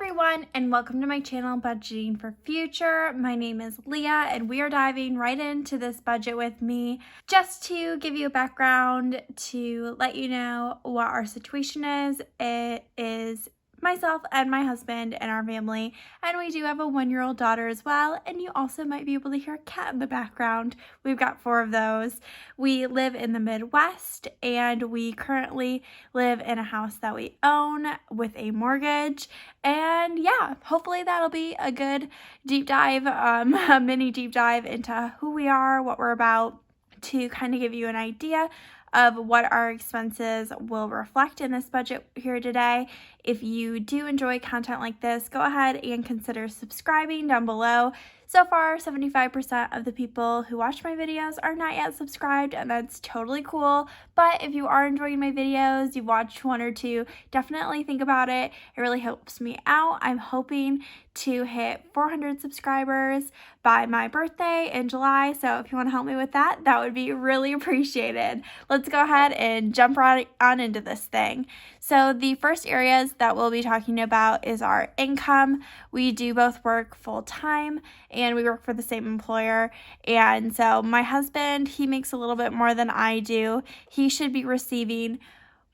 everyone, and welcome to my channel, Budgeting for Future. My name is Leah, and we are diving right into this budget with me. Just to give you a background, to let you know what our situation is, it is myself and my husband and our family, and we do have a 1-year-old daughter as well, and you also might be able to hear a cat in the background. We've got 4 of those. We live in the Midwest, and we currently live in a house that we own with a mortgage, and yeah, hopefully that'll be a good deep dive, a mini deep dive into who we are, what we're about, to kind of give you an idea of what our expenses will reflect in this budget here today. If you do enjoy content like this, go ahead and consider subscribing down below. So far, 75% of the people who watch my videos are not yet subscribed, and that's totally cool. But if you are enjoying my videos, you've watched 1 or 2, definitely think about it. It really helps me out. I'm hoping to hit 400 subscribers by my birthday in July, so if you want to help me with that, that would be really appreciated. Let's go ahead and jump right on into this thing. So the first areas that we'll be talking about is our income. We do both work full-time, and we work for the same employer, and so my husband, he makes a little bit more than I do. He should be receiving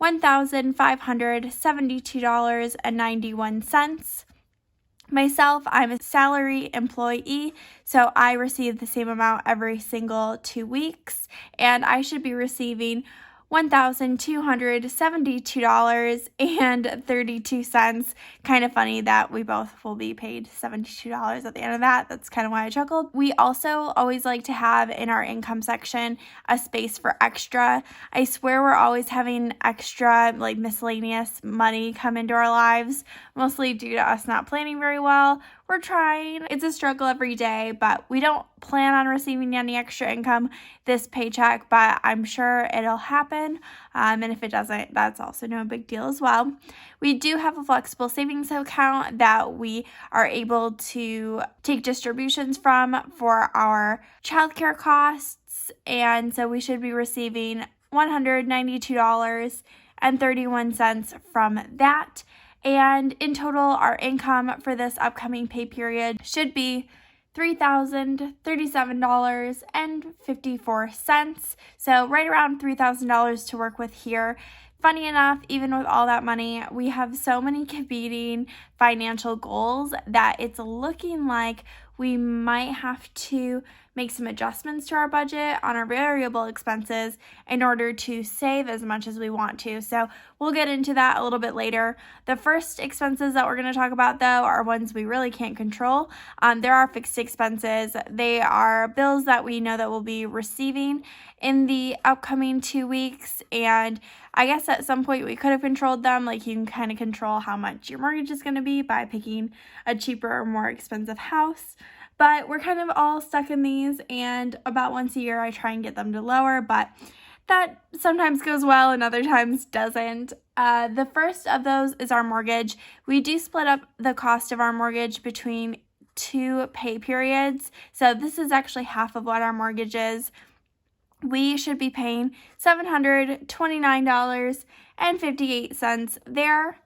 $1,572.91. Myself, I'm a salary employee, so I receive the same amount every single 2 weeks, and I should be receiving $1,272.32. Kind of funny that we both will be paid $72 at the end of that. That's kind of why I chuckled. We also always like to have in our income section a space for extra. I swear we're always having extra, like, miscellaneous money come into our lives, mostly due to us not planning very well. We're trying. It's a struggle every day, but we don't plan on receiving any extra income this paycheck, but I'm sure it'll happen. And if it doesn't, that's also no big deal as well. We do have a flexible savings account that we are able to take distributions from for our childcare costs, and so we should be receiving $192.31 from that. And in total, our income for this upcoming pay period should be $3,037.54. So right around $3,000 to work with here. Funny enough, even with all that money, we have so many competing financial goals that it's looking like we might have to make some adjustments to our budget on our variable expenses in order to save as much as we want to. So we'll get into that a little bit later. The first expenses that we're going to talk about, though, are ones we really can't control. There are fixed expenses. They are bills that we know that we'll be receiving in the upcoming 2 weeks, and I guess at some point we could have controlled them. Like, you can kind of control how much your mortgage is going to be by picking a cheaper or more expensive house. But we're kind of all stuck in these, and about once a year I try and get them to lower, but that sometimes goes well and other times doesn't. The first of those is our mortgage. We do split up the cost of our mortgage between 2 pay periods, so this is actually half of what our mortgage is. We should be paying $729.58 there.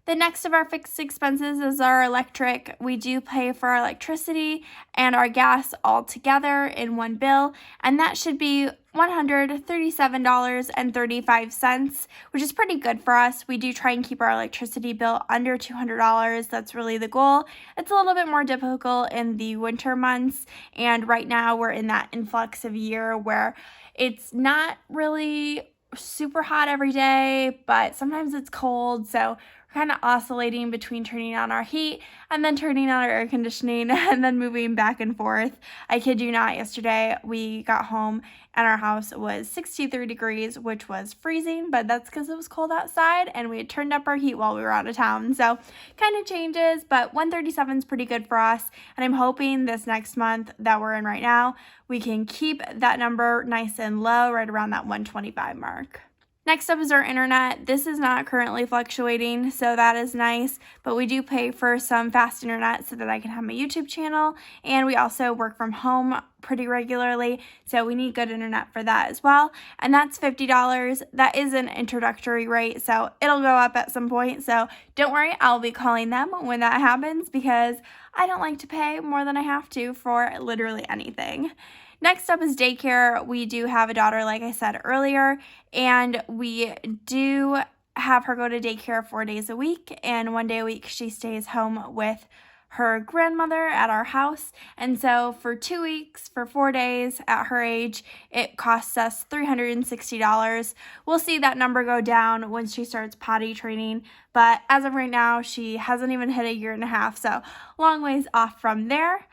The next of our fixed expenses is our electric. We do pay for our electricity and our gas all together in one bill, and that should be $137.35, which is pretty good for us. We do try and keep our electricity bill under $200. That's really the goal. It's a little bit more difficult in the winter months, and right now we're in that influx of year where it's not really super hot every day, but sometimes it's cold, so kind of oscillating between turning on our heat and then turning on our air conditioning and then moving back and forth. I kid you not, yesterday we got home and our house was 63 degrees, which was freezing, but that's because it was cold outside and we had turned up our heat while we were out of town. So kind of changes, but 137 is pretty good for us, and I'm hoping this next month that we're in right now, we can keep that number nice and low, right around that 125 mark. Next up is our internet. This is not currently fluctuating, so that is nice, but we do pay for some fast internet so that I can have my YouTube channel, and we also work from home pretty regularly, so we need good internet for that as well. And that's $50. That is an introductory rate, so it'll go up at some point. So don't worry, I'll be calling them when that happens because I don't like to pay more than I have to for literally anything. Next up is daycare. We do have a daughter, like I said earlier, and we do have her go to daycare 4 days a week, and 1 day a week she stays home with her grandmother at our house. And so for 2 weeks, for 4 days at her age, it costs us $360. We'll see that number go down once she starts potty training, but as of right now, she hasn't even hit a year and a half, so long ways off from there.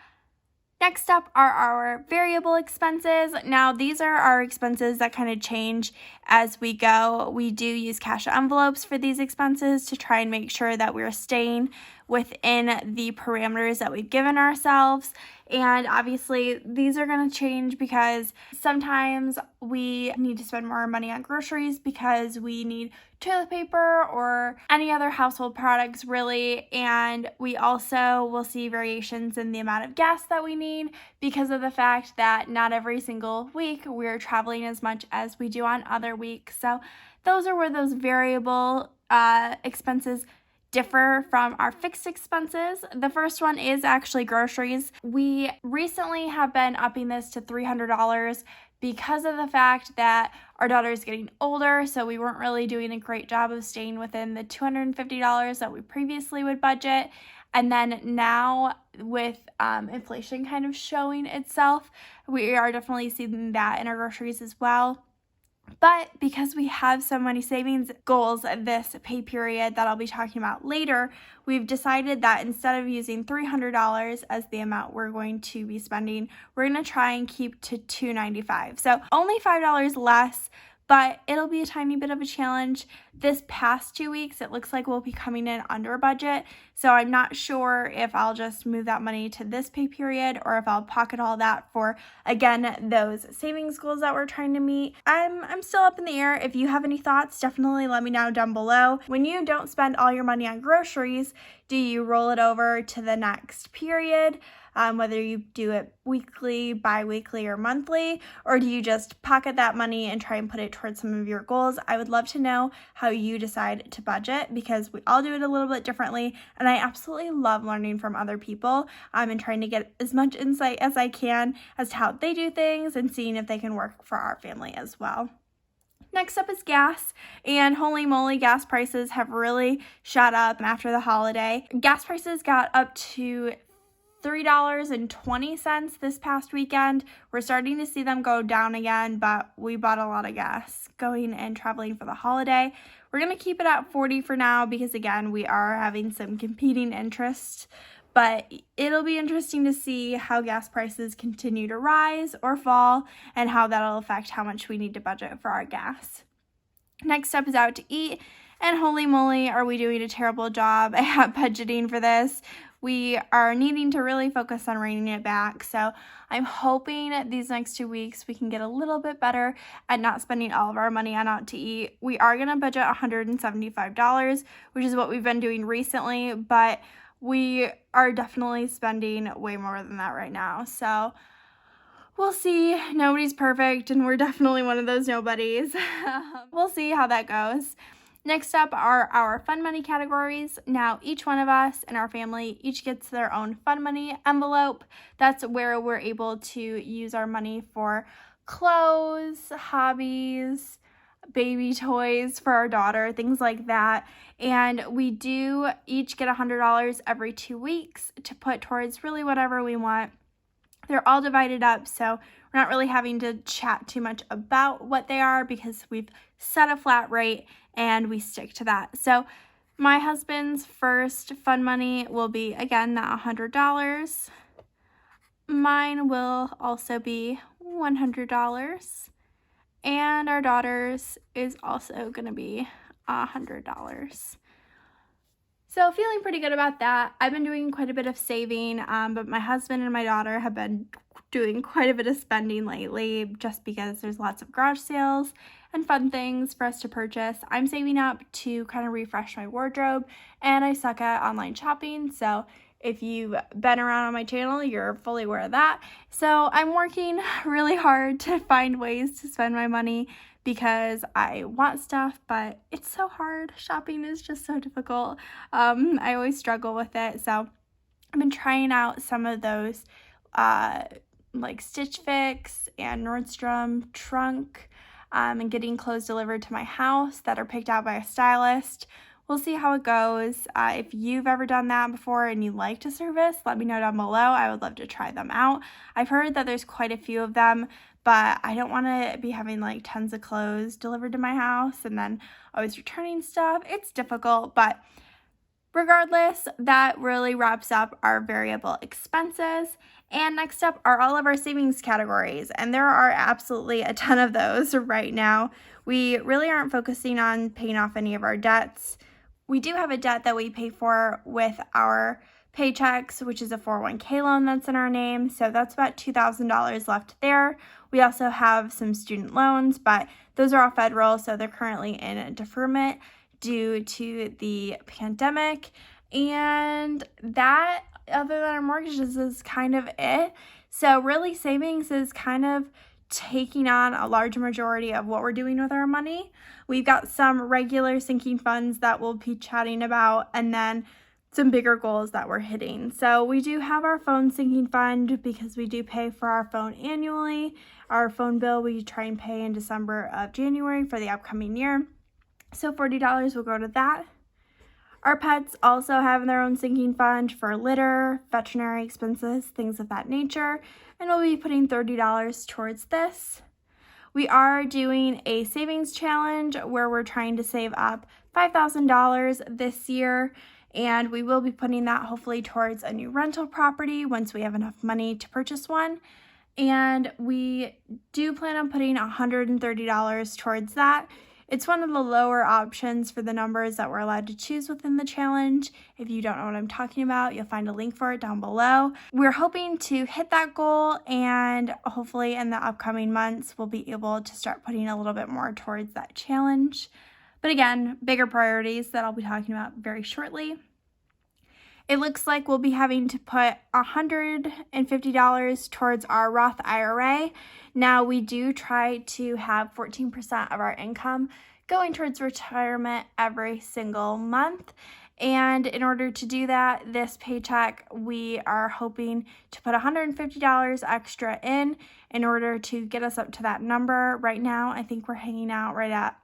Next up are our variable expenses. Now, these are our expenses that kind of change as we go. We do use cash envelopes for these expenses to try and make sure that we're staying within the parameters that we've given ourselves. And obviously, these are going to change because sometimes we need to spend more money on groceries because we need toilet paper or any other household products, really. And we also will see variations in the amount of gas that we need because of the fact that not every single week we're traveling as much as we do on other weeks. So those are where those variable expenses differ from our fixed expenses. The first one is actually groceries. We recently have been upping this to $300 because of the fact that our daughter is getting older, so we weren't really doing a great job of staying within the $250 that we previously would budget. And then now with inflation kind of showing itself, we are definitely seeing that in our groceries as well. But because we have so many savings goals this pay period that I'll be talking about later, we've decided that instead of using $300 as the amount we're going to be spending, we're going to try and keep to $295. So only $5 less, but it'll be a tiny bit of a challenge. This past 2 weeks, it looks like we'll be coming in under budget. So I'm not sure if I'll just move that money to this pay period or if I'll pocket all that for, again, those savings goals that we're trying to meet. I'm still up in the air. If you have any thoughts, definitely let me know down below. When you don't spend all your money on groceries, do you roll it over to the next period? Whether you do it weekly, bi-weekly, or monthly, or do you just pocket that money and try and put it towards some of your goals? I would love to know how you decide to budget because we all do it a little bit differently, and I absolutely love learning from other people and trying to get as much insight as I can as to how they do things and seeing if they can work for our family as well. Next up is gas, and holy moly, gas prices have really shot up after the holiday. Gas prices got up to $3.20 this past weekend. We're starting to see them go down again, but we bought a lot of gas going and traveling for the holiday. We're going to keep it at $40 for now because, again, we are having some competing interests, but it'll be interesting to see how gas prices continue to rise or fall and how that'll affect how much we need to budget for our gas. Next up is out to eat, and holy moly, are we doing a terrible job at budgeting for this. We are needing to really focus on reining it back. So I'm hoping these next 2 weeks we can get a little bit better at not spending all of our money on out to eat. We are going to budget $175, which is what we've been doing recently, but we are definitely spending way more than that right now. So we'll see. Nobody's perfect, and we're definitely one of those nobodies. We'll see how that goes. Next up are our fun money categories. Now, each one of us in our family each gets their own fun money envelope. That's where we're able to use our money for clothes, hobbies, baby toys for our daughter, things like that. And we do each get $100 every 2 weeks to put towards really whatever we want. They're all divided up, so we're not really having to chat too much about what they are because we've set a flat rate and we stick to that. So my husband's first fun money will be, again, that $100. Mine will also be $100. And our daughter's is also going to be $100. So feeling pretty good about that. I've been doing quite a bit of saving, but my husband and my daughter have been doing quite a bit of spending lately just because there's lots of garage sales and fun things for us to purchase. I'm saving up to kind of refresh my wardrobe, and I suck at online shopping, so If you've been around on my channel, you're fully aware of that. So I'm working really hard to find ways to spend my money because I want stuff, but it's so hard. Shopping is just so difficult. I always struggle with it. So I've been trying out some of those like Stitch Fix and Nordstrom Trunk and getting clothes delivered to my house that are picked out by a stylist. We'll see how it goes. If you've ever done that before and you like to service, let me know down below. I would love to try them out. I've heard that there's quite a few of them, but I don't want to be having like tons of clothes delivered to my house and then always returning stuff. It's difficult, but regardless, that really wraps up our variable expenses. And next up are all of our savings categories, and there are absolutely a ton of those right now. We really aren't focusing on paying off any of our debts. We do have a debt that we pay for with our Paychecks, which is a 401k loan that's in our name, so that's about $2,000 left there. We also have some student loans, but those are all federal, so they're currently in a deferment due to the pandemic, and that, other than our mortgages, is kind of it. So really, savings is kind of taking on a large majority of what we're doing with our money. We've got some regular sinking funds that we'll be chatting about, and then some bigger goals that we're hitting. So we do have our phone sinking fund because we do pay for our phone annually. Our phone bill we try and pay in December of January for the upcoming year. So $40 will go to that. Our pets also have their own sinking fund for litter, veterinary expenses, things of that nature, and we'll be putting $30 towards this. We are doing a savings challenge where we're trying to save up $5,000 this year, and we will be putting that hopefully towards a new rental property once we have enough money to purchase one. And we do plan on putting $130 towards that. It's one of the lower options for the numbers that we're allowed to choose within the challenge. If you don't know what I'm talking about, you'll find a link for it down below. We're hoping to hit that goal, and hopefully in the upcoming months, we'll be able to start putting a little bit more towards that challenge. But again, bigger priorities that I'll be talking about very shortly. It looks like we'll be having to put $150 towards our Roth IRA. Now, we do try to have 14% of our income going towards retirement every single month. And in order to do that, this paycheck, we are hoping to put $150 extra in order to get us up to that number. Right now, I think we're hanging out right at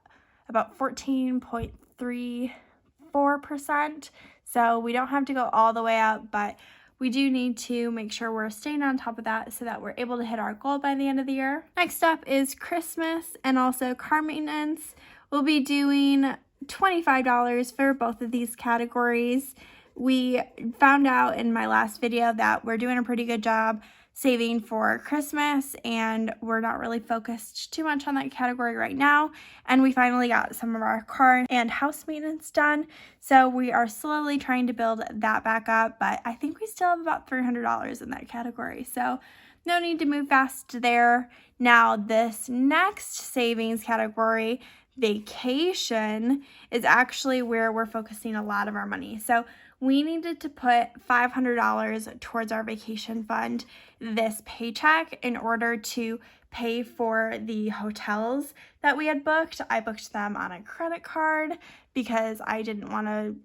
about 14.34%. So we don't have to go all the way up, but we do need to make sure we're staying on top of that so that we're able to hit our goal by the end of the year. Next up is Christmas and also car maintenance. We'll be doing $25 for both of these categories. We found out in my last video that we're doing a pretty good job saving for Christmas, and we're not really focused too much on that category right now. And we finally got some of our car and house maintenance done, so we are slowly trying to build that back up, but I think we still have about $300 in that category, so no need to move fast there. Now, this next savings category, vacation, is actually where we're focusing a lot of our money. So we needed to put $500 towards our vacation fund this paycheck in order to pay for the hotels that we had booked. I booked them on a credit card because I didn't want to,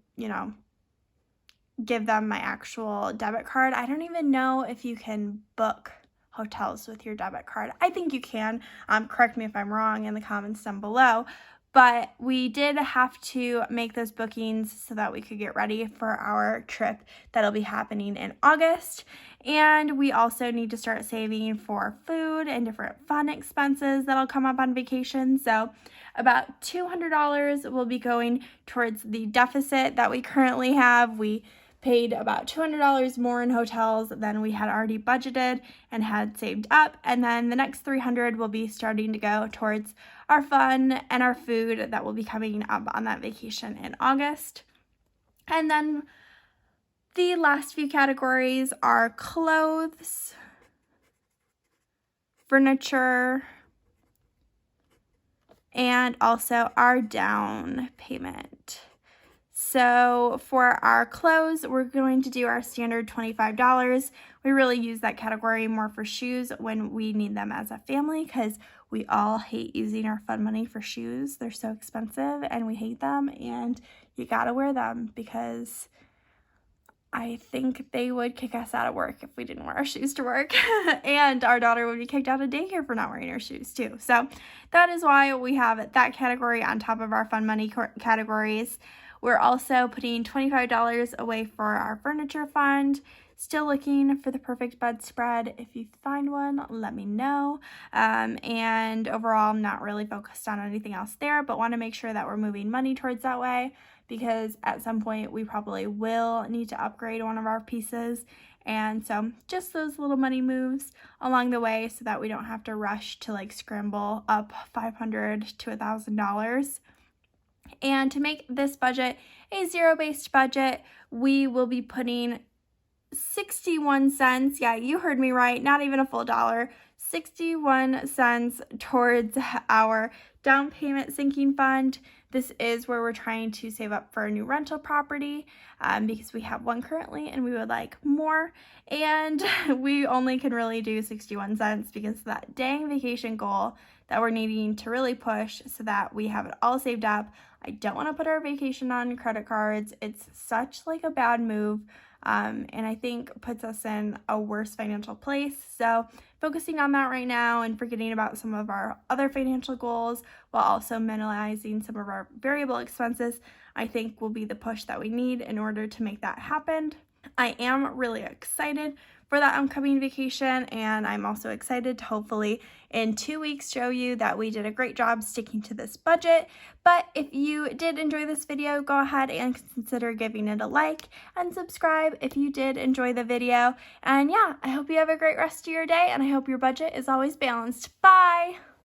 give them my actual debit card. I don't even know if you can book hotels with your debit card. I think you can. Correct me if I'm wrong in the comments down below. But we did have to make those bookings so that we could get ready for our trip that'll be happening in August. And we also need to start saving for food and different fun expenses that'll come up on vacation. So about $200 will be going towards the deficit that we currently have. We paid about $200 more in hotels than we had already budgeted and had saved up. And then the next $300 will be starting to go towards our fun and our food that will be coming up on that vacation in August. And then the last few categories are clothes, furniture, and also our down payment. So for our clothes, we're going to do our standard $25. We really use that category more for shoes when we need them as a family, because we all hate using our fun money for shoes. They're so expensive and we hate them, and you gotta wear them because I think they would kick us out of work if we didn't wear our shoes to work. And our daughter would be kicked out of daycare for not wearing her shoes too. So that is why we have that category on top of our fun money categories. We're also putting $25 away for our furniture fund. Still looking for the perfect bedspread. If you find one, let me know. And overall, I'm not really focused on anything else there, but want to make sure that we're moving money towards that way, because at some point we probably will need to upgrade one of our pieces. And so just those little money moves along the way so that we don't have to rush to like scramble up $500 to $1,000. And to make this budget a zero-based budget, we will be putting 61 cents, yeah, you heard me right, not even a full dollar, 61 cents towards our down payment sinking fund. This is where we're trying to save up for a new rental property because we have one currently and we would like more, and we only can really do 61 cents because of that dang vacation goal that we're needing to really push so that we have it all saved up. I don't want to put our vacation on credit cards. It's such like a bad move. And I think puts us in a worse financial place. So focusing on that right now and forgetting about some of our other financial goals while also minimizing some of our variable expenses, I think will be the push that we need in order to make that happen. I am really excited for that upcoming vacation, and I'm also excited to hopefully in 2 weeks show you that we did a great job sticking to this budget. But if you did enjoy this video, go ahead and consider giving it a like and subscribe if you did enjoy the video. And yeah, I hope you have a great rest of your day, and I hope your budget is always balanced. Bye!